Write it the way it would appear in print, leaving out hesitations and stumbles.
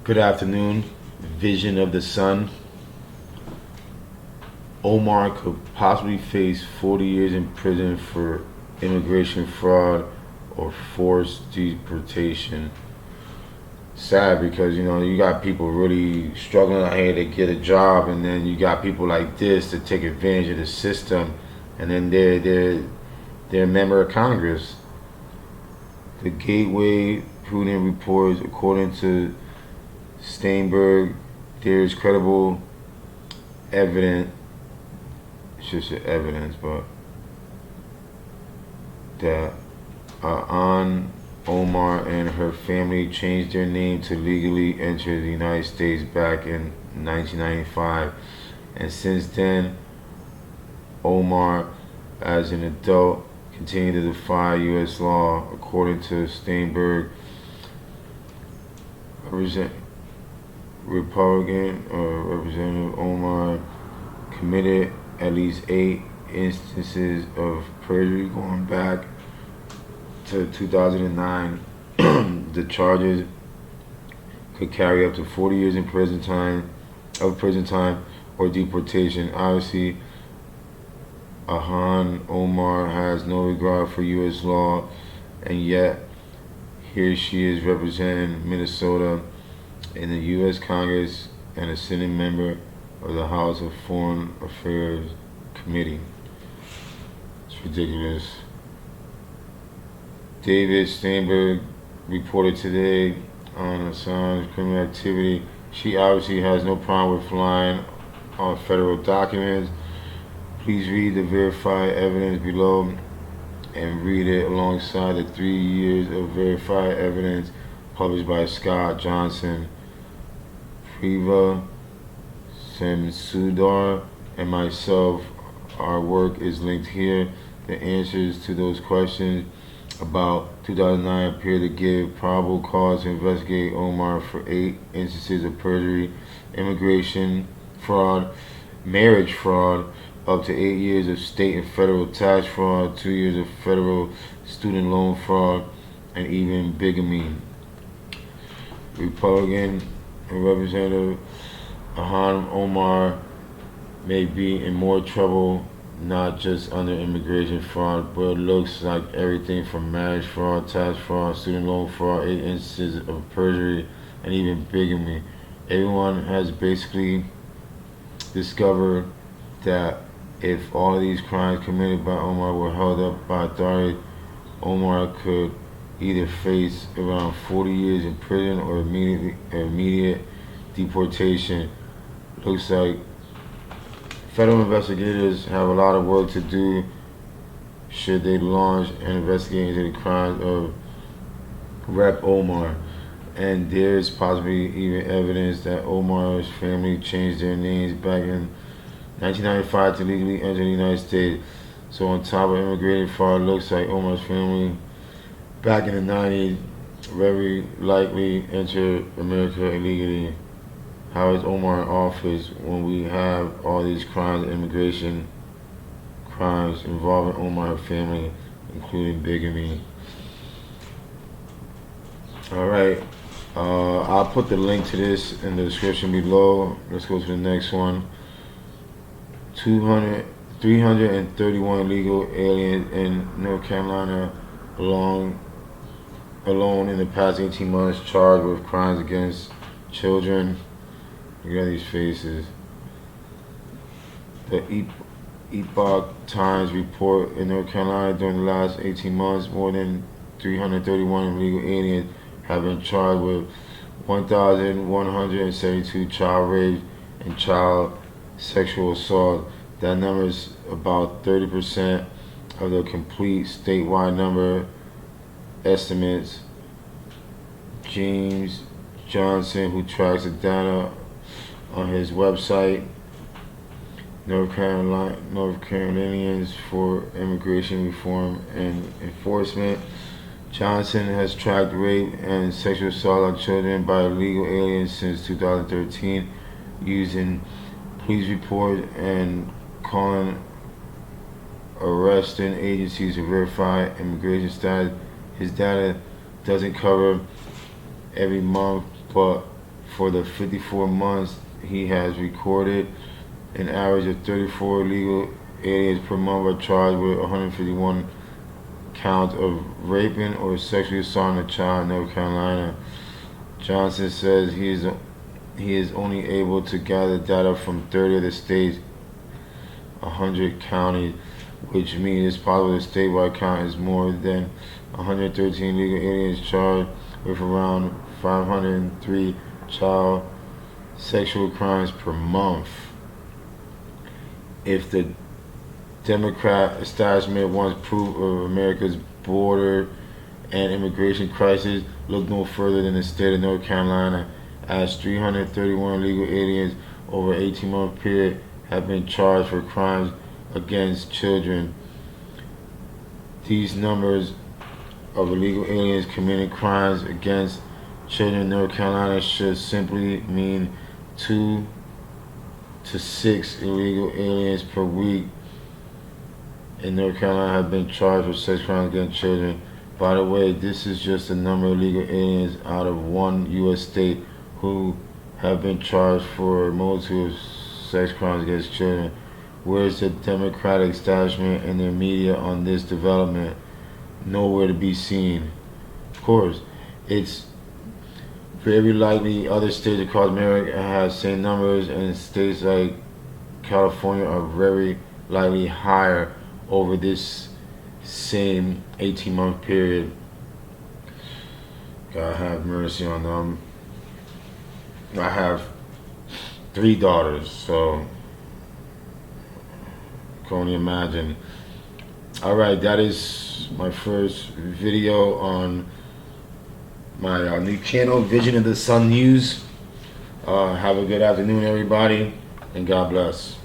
Good afternoon. Vision of the Sun. Omar could possibly face 40 years in prison for immigration fraud or forced deportation. Sad because you got people really struggling out here to get a job, and then you got people like this to take advantage of the system, and then they're a member of Congress. The Gateway Prudent reports, according to Steinberg, there is credible evidence. It's just evidence, but that Omar and her family changed their name to legally enter the United States back in 1995, and since then, Omar, as an adult, continued to defy U.S. law. According to Steinberg, Republican Representative Omar committed at least 8 instances of perjury going back to 2009. The charges could carry up to 40 years in prison time or deportation. Obviously, Omar has no regard for U.S. law, and yet here she is representing Minnesota in the U.S. Congress and a sitting member of the House of Foreign Affairs Committee. It's ridiculous. David Steinberg reported today on Assange's criminal activity. She obviously has no problem with relying on federal documents. Please read the verified evidence below and read it alongside the 3 years of verified evidence published by Scott Johnson, Priva Semsudar, and myself. Our work is linked here. The answers to those questions about 2009 appear to give probable cause to investigate Omar for 8 instances of perjury, immigration fraud, marriage fraud, up to 8 years of state and federal tax fraud, 2 years of federal student loan fraud, and even bigamy. Republican Representative Omar may be in more trouble, not just under immigration fraud, but it looks like everything from marriage fraud, tax fraud, student loan fraud, 8 instances of perjury, and even bigamy. Everyone has basically discovered that if all of these crimes committed by Omar were held up by authority, Omar could either face around 40 years in prison or immediate deportation. Looks like federal investigators have a lot of work to do should they launch an investigation into the crimes of Rep. Omar. And there's possibly even evidence that Omar's family changed their names back in 1995 to legally enter the United States. So on top of immigrating fraud, looks like Omar's family back in the 90s very likely entered America illegally. How is Omar in office when we have all these crimes, immigration crimes involving Omar's family, including bigamy? Alright, I'll put the link to this in the description below. Let's go to the next one. 331 illegal aliens in North Carolina alone in the past 18 months charged with crimes against children. Look at these faces. The Epoch Times report in North Carolina during the last 18 months, more than 331 illegal aliens have been charged with 1,172 child rape and child sexual assault. That number is about 30% of the complete statewide number estimates. James Johnson, who tracks the data on his website, North Carolinians for Immigration Reform and Enforcement. Johnson has tracked rape and sexual assault on children by illegal aliens since 2013, using police reports and calling arresting agencies to verify immigration status. His data doesn't cover every month, but For the 54 months he has recorded, an average of 34 illegal aliens per month are charged with 151 counts of raping or sexually assaulting a child in North Carolina. Johnson says he is only able to gather data from 30 of the state's 100 counties, which means it's possible the statewide count is more than 113 legal aliens charged with around 503 child sexual crimes per month. If the Democrat establishment wants proof of America's border and immigration crisis, look no further than the state of North Carolina, as 331 illegal aliens over an 18-month period have been charged for crimes against children. These numbers of illegal aliens committing crimes against children in North Carolina should simply mean 2 to 6 illegal aliens per week in North Carolina have been charged for sex crimes against children. By the way, this is just the number of illegal aliens out of one U.S. state who have been charged for a multitude of sex crimes against children. Where's the Democratic establishment and their media on this development? Nowhere to be seen. Of course, it's very likely other states across America have same numbers, and states like California are very likely higher over this same 18-month period. God have mercy on them. I have 3 daughters, so can only imagine. Alright, that is my first video on my new channel, Vision of the Sun News. Have a good afternoon, everybody, and God bless.